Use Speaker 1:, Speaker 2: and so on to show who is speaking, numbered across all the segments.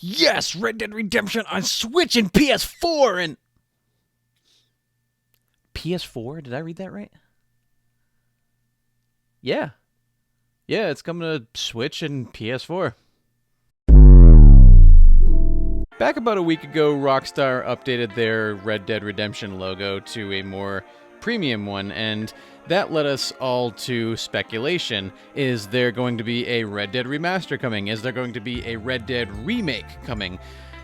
Speaker 1: Yes, Red Dead Redemption on Switch and PS4 and... PS4? Did I read that right? Yeah. Yeah, it's coming to Switch and PS4. Back about a week ago, Rockstar updated their Red Dead Redemption logo to a more premium one, and that led us all to speculation. Is there going to be a Red Dead Remaster coming? Is there going to be a Red Dead remake coming?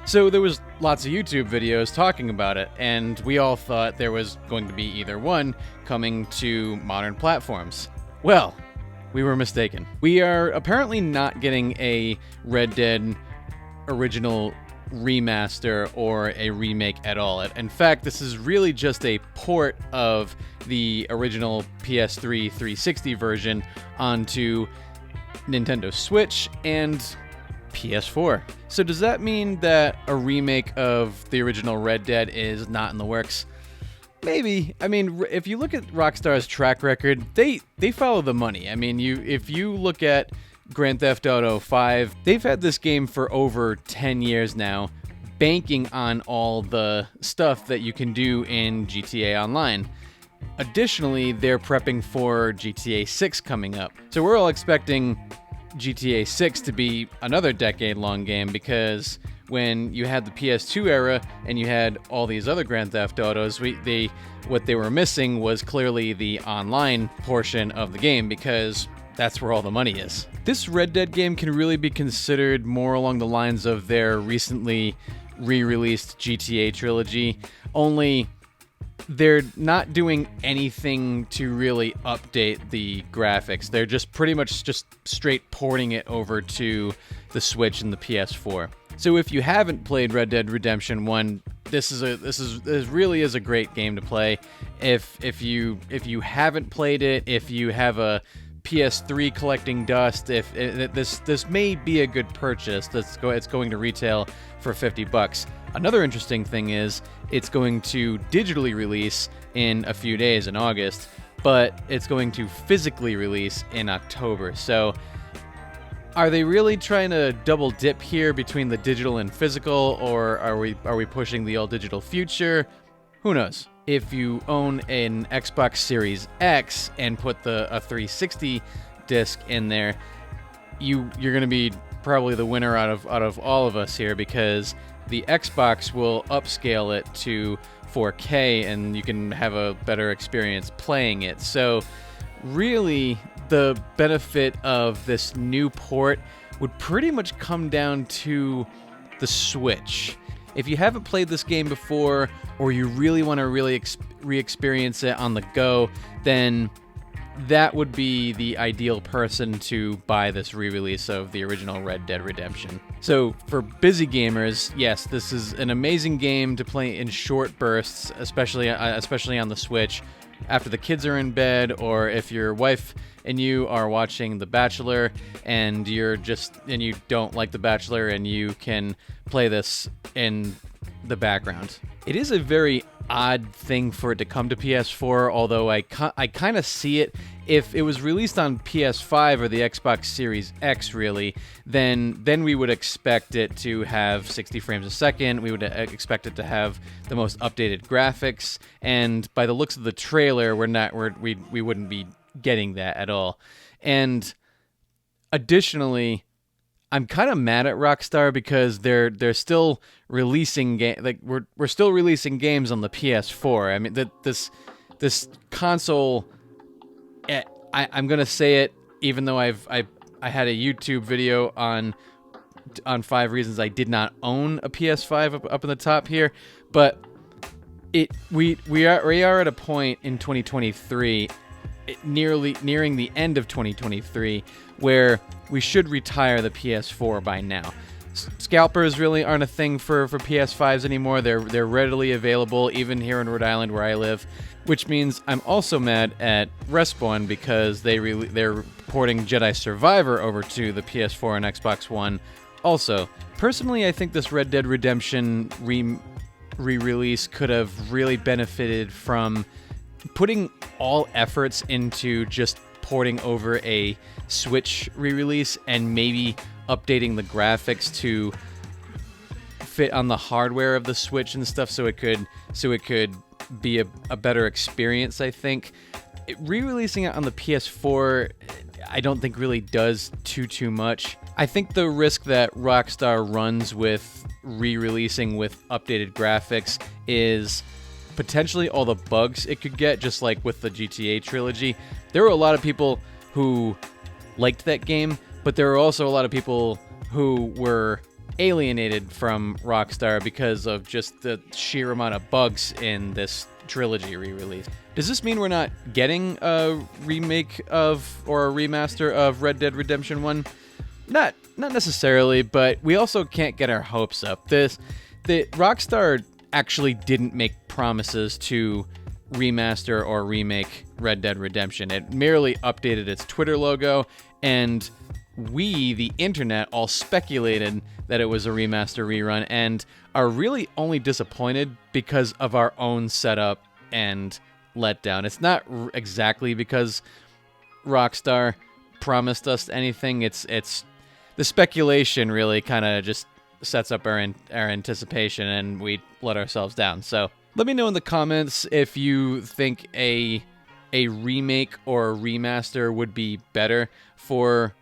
Speaker 1: So there was lots of YouTube videos talking about it, and we all thought there was going to be either one coming to modern platforms. Well, we were mistaken. We are apparently not getting a Red Dead original remaster or a remake at all. In fact, this is really just a port of the original PS3 360 version onto Nintendo Switch and PS4. So does that mean that a remake of the original Red Dead is not in the works? Maybe. I mean, if you look at Rockstar's track record, they follow the money. I mean, if you look at Grand Theft Auto 5, they've had this game for over 10 years now, banking on all the stuff that you can do in GTA Online. Additionally, they're prepping for GTA 6 coming up. So we're all expecting GTA 6 to be another decade-long game, because when you had the PS2 era and you had all these other Grand Theft Autos, what they were missing was clearly the online portion of the game, because that's where all the money is. This Red Dead game can really be considered more along the lines of their recently re-released GTA trilogy, only they're not doing anything to really update the graphics. They're just pretty much just straight porting it over to the Switch and the PS4. So if you haven't played Red Dead Redemption 1, this really is a great game to play. If you haven't played it, if you have a PS3 collecting dust, this may be a good purchase. It's going to retail for $50. Another interesting thing is it's going to digitally release in a few days in August, but it's going to physically release in October. So are they really trying to double dip here between the digital and physical, or are we pushing the all digital future? Who knows? If you own an Xbox Series X and put a 360 disc in there, you're going to be probably the winner out of all of us here, because the Xbox will upscale it to 4K and you can have a better experience playing it. So really, the benefit of this new port would pretty much come down to the Switch. If you haven't played this game before, or you really want to re-experience it on the go, then that would be the ideal person to buy this re-release of the original Red Dead Redemption. So for busy gamers, yes, this is an amazing game to play in short bursts, especially on the Switch, after the kids are in bed, or if your wife and you are watching The Bachelor and you don't like The Bachelor, and you can play this in the background. It is a very odd thing for it to come to PS4, although I kind of see it. If it was released on PS5 or the Xbox Series X, really, then we would expect it to have 60 frames a second. We would expect it to have the most updated graphics, and by the looks of the trailer, we wouldn't be getting that at all. And additionally, I'm kind of mad at Rockstar because they're still releasing we're still releasing games on the PS4. I mean, this console, I'm gonna say it, even though I had a YouTube video on 5 reasons I did not own a PS5 up in the top here, but we are at a point in 2023, nearing the end of 2023, where we should retire the PS4 by now. Scalpers really aren't a thing for PS5s anymore. They're readily available, even here in Rhode Island where I live, which means I'm also mad at Respawn because they're porting Jedi Survivor over to the PS4 and Xbox One. Also, personally, I think this Red Dead Redemption re-release could have really benefited from putting all efforts into just porting over a Switch re-release and maybe updating the graphics to fit on the hardware of the Switch and stuff, so it could be a better experience, I think. Re-releasing it on the PS4, I don't think really does too much. I think the risk that Rockstar runs with re-releasing with updated graphics is potentially all the bugs it could get, just like with the GTA trilogy. There were a lot of people who liked that game, but there were also a lot of people who were alienated from Rockstar because of just the sheer amount of bugs in this trilogy re-release. Does this mean we're not getting a remake of or a remaster of Red Dead Redemption 1? Not necessarily, but we also can't get our hopes up. The Rockstar actually didn't make promises to remaster or remake Red Dead Redemption. It merely updated its Twitter logo, and we, the internet, all speculated that it was a remaster rerun and are really only disappointed because of our own setup and letdown. It's not exactly because Rockstar promised us anything. It's the speculation really kind of just sets up our anticipation, and we let ourselves down. So let me know in the comments if you think a remake or a remaster would be better for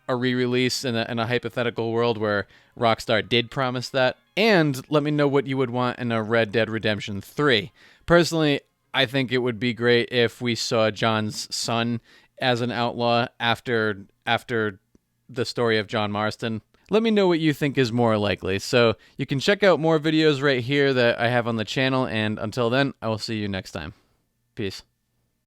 Speaker 1: a re-release in a hypothetical world where Rockstar did promise that. And let me know what you would want in a Red Dead Redemption 3. Personally, I think it would be great if we saw John's son as an outlaw after the story of John Marston. Let me know what you think is more likely. So you can check out more videos right here that I have on the channel, and until then, I will see you next time. Peace.